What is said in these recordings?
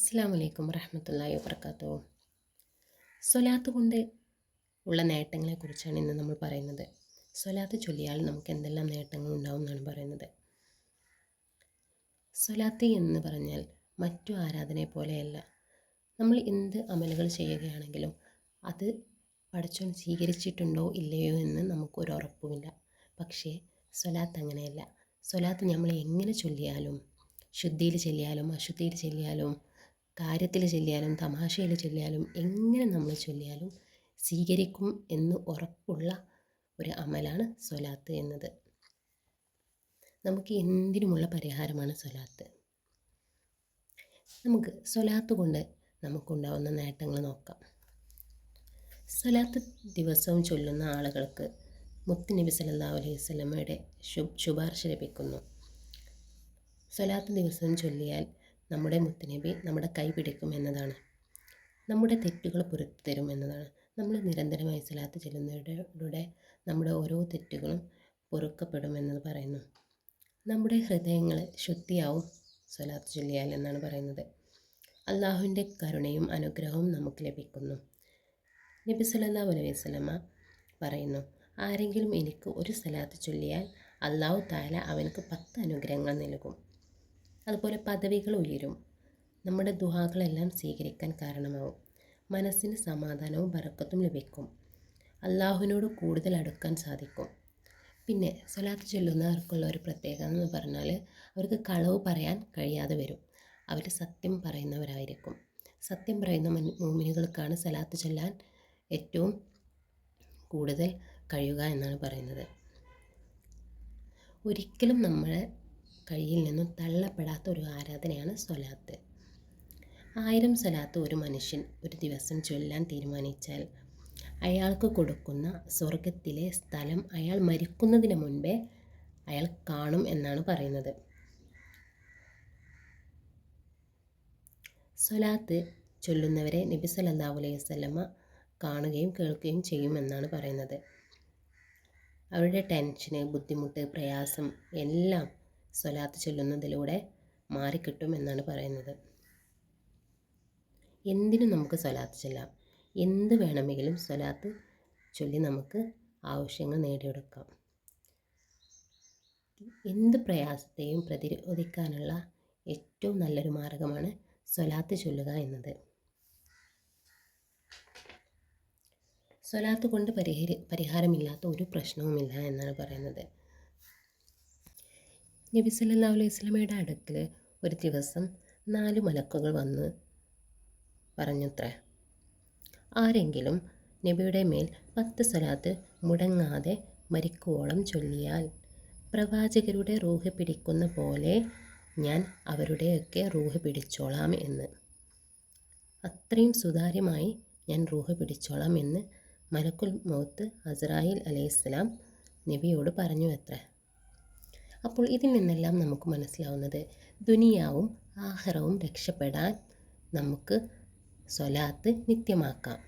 അസ്സലാമു അലൈക്കും വറഹ്മത്തുള്ളാഹി വബറകാതുഹു. സ്വലാത്ത് കൊണ്ട് ഉള്ള നേട്ടങ്ങളെക്കുറിച്ചാണ് ഇന്ന് നമ്മൾ പറയുന്നത്. സ്വലാത്ത് ചൊല്ലിയാൽ നമുക്ക് എന്തെല്ലാം നേട്ടങ്ങൾ ഉണ്ടാവും എന്നാണ് പറയുന്നത്. സ്വലാത്ത് എന്ന് പറഞ്ഞാൽ മറ്റു ആരാധനയെ പോലെയല്ല. നമ്മൾ എന്ത് അമലുകൾ ചെയ്യുകയാണെങ്കിലും അത് പടച്ചോൻ സ്വീകരിച്ചിട്ടുണ്ടോ ഇല്ലയോ എന്ന് നമുക്കൊരു ഉറപ്പുമില്ല. പക്ഷേ സ്വലാത്ത് അങ്ങനെയല്ല. സ്വലാത്ത് നമ്മൾ എങ്ങനെ ചൊല്ലിയാലും, ശുദ്ധിയിൽ ചൊല്ലിയാലും അശുദ്ധിയിൽ ചൊല്ലിയാലും കാര്യത്തിൽ ചൊല്ലിയാലും തമാശയിൽ ചൊല്ലിയാലും എങ്ങനെ നമ്മൾ ചൊല്ലിയാലും സ്വീകരിക്കും എന്ന് ഉറപ്പുള്ള ഒരു അമലാണ് സ്വലാത്ത് എന്നത്. നമുക്ക് എന്തിനുമുള്ള പരിഹാരമാണ് സ്വലാത്ത്. നമുക്ക് സ്വലാത്ത് കൊണ്ട് നമുക്കുണ്ടാവുന്ന നേട്ടങ്ങൾ നോക്കാം. സ്വലാത്ത് ദിവസവും ചൊല്ലുന്ന ആളുകൾക്ക് മുത്തുനബി സല്ലല്ലാഹു അലൈഹി വസല്ലമയുടെ ശുപാർശ ലഭിക്കുന്നു. സ്വലാത്ത് ദിവസവും ചൊല്ലിയാൽ നമ്മുടെ മുത്തുനബി നമ്മുടെ കൈ പിടിക്കും എന്നതാണ്. നമ്മുടെ തെറ്റുകൾ പുറത്തു തരും എന്നതാണ്. നമ്മൾ നിരന്തരമായി സ്വലാത്ത് ചൊല്ലുന്നതിലൂടെ നമ്മുടെ ഓരോ തെറ്റുകളും പൊറുക്കപ്പെടുമെന്ന് പറയുന്നു. നമ്മുടെ ഹൃദയങ്ങൾ ശുദ്ധിയാവും സ്വലാത്ത് ചൊല്ലിയാൽ എന്നാണ് പറയുന്നത്. അള്ളാഹുവിൻ്റെ കരുണയും അനുഗ്രഹവും നമുക്ക് ലഭിക്കുന്നു. നബി സല്ലല്ലാഹു അലൈഹി വസല്ലമ പറയുന്നു, ആരെങ്കിലും എനിക്ക് ഒരു സ്വലാത്ത് ചൊല്ലിയാൽ അള്ളാഹു തആല അവനക്ക് 10 അനുഗ്രഹങ്ങൾ നൽകും. അതുപോലെ പദവികൾ ഉയരും. നമ്മുടെ ദുആകളെല്ലാം സ്വീകരിക്കാൻ കാരണമാവും. മനസ്സിന് സമാധാനവും ബറക്കത്തും ലഭിക്കും. അള്ളാഹുവിനോട് കൂടുതൽ അടുക്കാൻ സാധിക്കും. പിന്നെ സ്വലാത്ത് ചൊല്ലുന്നവർക്കുള്ള ഒരു പ്രത്യേകത എന്ന് പറഞ്ഞാൽ അവർക്ക് കളവ് പറയാൻ കഴിയാതെ വരും. അവർ സത്യം പറയുന്നവരായിരിക്കും. സത്യം പറയുന്ന മുഅ്മിനുകൾക്കാണ് സ്വലാത്ത് ചൊല്ലാൻ ഏറ്റവും കൂടുതൽ കഴിയുക എന്നാണ് പറയുന്നത്. ഒരിക്കലും നമ്മളെ കയ്യിൽ നിന്നും തള്ളപ്പെടാത്ത ഒരു ആരാധനയാണ് സ്വലാത്ത്. 1000 സ്വലാത്ത് ഒരു മനുഷ്യൻ ഒരു ദിവസം ചൊല്ലാൻ തീരുമാനിച്ചാൽ അയാൾക്ക് കൊടുക്കുന്ന സ്വർഗത്തിലെ സ്ഥലം അയാൾ മരിക്കുന്നതിന് മുൻപേ അയാൾ കാണും എന്നാണ് പറയുന്നത്. സ്വലാത്ത് ചൊല്ലുന്നവരെ നബി സല്ലല്ലാഹു അലൈഹി വസല്ലമ കാണുകയും കേൾക്കുകയും ചെയ്യുമെന്നാണ് പറയുന്നത്. അവരുടെ ടെൻഷന്, ബുദ്ധിമുട്ട്, പ്രയാസം എല്ലാം സ്വലാത്ത് ചൊല്ലുന്നതിലൂടെ മാറിക്കിട്ടും എന്നാണ് പറയുന്നത്. എന്തിനും നമുക്ക് സ്വലാത്ത് ചൊല്ലാം. എന്ത് വേണമെങ്കിലും സ്വലാത്ത് ചൊല്ലി നമുക്ക് ആവശ്യങ്ങൾ നേടിയെടുക്കാം. എന്ത് പ്രയാസത്തെയും പ്രതിരോധിക്കാനുള്ള ഏറ്റവും നല്ലൊരു മാർഗമാണ് സ്വലാത്ത് ചൊല്ലുക എന്നത്. സ്വലാത്ത് കൊണ്ട് പരിഹാരമില്ലാത്ത ഒരു പ്രശ്നവുമില്ല എന്നാണ് പറയുന്നത്. നബി സല്ലല്ലാഹു അലൈഹി വസല്ലമയുടെ അടുക്കൽ ഒരു ദിവസം 4 മലക്കുകൾ വന്ന് പറഞ്ഞുത്രേ, ആരെങ്കിലും നബിയുടെ മേൽ 10 സ്വലാത്ത് മുടങ്ങാതെ മരിക്കുവോളം ചൊല്ലിയാൽ പ്രവാചകരുടെ റൂഹ് പിടിക്കുന്ന പോലെ ഞാൻ അവരുടെയൊക്കെ റൂഹ് പിടിച്ചോളാം എന്ന്. അത്രയും സുതാര്യമായി ഞാൻ റൂഹ് പിടിച്ചോളാം എന്ന് മലക്കുൽ മൗത്ത് അസ്രായീൽ അലൈഹിസ്സലാം നബിയോട് പറഞ്ഞു അത്രേ. അപ്പോൾ ഇതിൽ നിന്നെല്ലാം നമുക്ക് മനസ്സിലാവുന്നത് ദുനിയാവും ആഖിറവും രക്ഷപ്പെടാൻ നമുക്ക് സ്വലാത്ത് നിത്യമാക്കാം.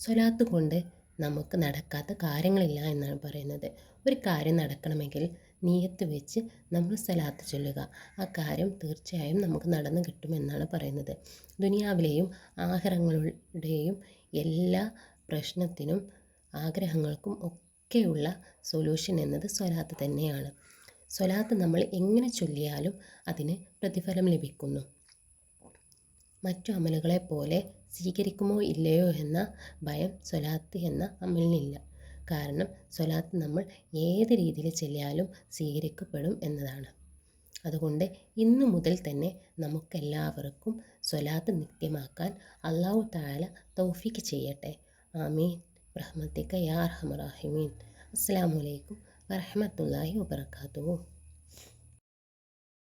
സ്വലാത്ത് കൊണ്ട് നമുക്ക് നടക്കാത്ത കാര്യങ്ങളില്ല എന്നാണ് പറയുന്നത്. ഒരു കാര്യം നടക്കണമെങ്കിൽ നിയ്യത്ത് വെച്ച് നമ്മൾ സ്വലാത്ത് ചൊല്ലുക. ആ കാര്യം തീർച്ചയായും നമുക്ക് നടന്നു കിട്ടുമെന്നാണ് പറയുന്നത്. ദുനിയാവിലെയും ആഖിറങ്ങളുടെയും എല്ലാ പ്രശ്നത്തിനും ആഗ്രഹങ്ങൾക്കും ഒക്കെയുള്ള സൊല്യൂഷൻ എന്നത് സ്വലാത്ത് തന്നെയാണ്. സ്വലാത്ത് നമ്മൾ എങ്ങനെ ചൊല്ലിയാലും അതിന് പ്രതിഫലം ലഭിക്കുന്നു. മറ്റു അമലുകളെ പോലെ സ്വീകരിക്കുമോ ഇല്ലയോ എന്ന ഭയം സ്വലാത്ത് എന്ന അമലിനില്ല. കാരണം സ്വലാത്ത് നമ്മൾ ഏത് രീതിയിൽ ചൊല്ലിയാലും സ്വീകരിക്കപ്പെടും എന്നതാണ്. അതുകൊണ്ട് ഇന്നു മുതൽ തന്നെ നമുക്കെല്ലാവർക്കും സ്വലാത്ത് നിത്യമാക്കാൻ അല്ലാഹു തആല തൗഫീഖ് ചെയ്യട്ടെ. ആമീൻ റഹ്മത്തിക യാ അർഹമർ റഹീമീൻ. അസ്സലാമു അലൈക്കും വറഹ്മത്തുള്ളാഹി വബറകാതുഹു.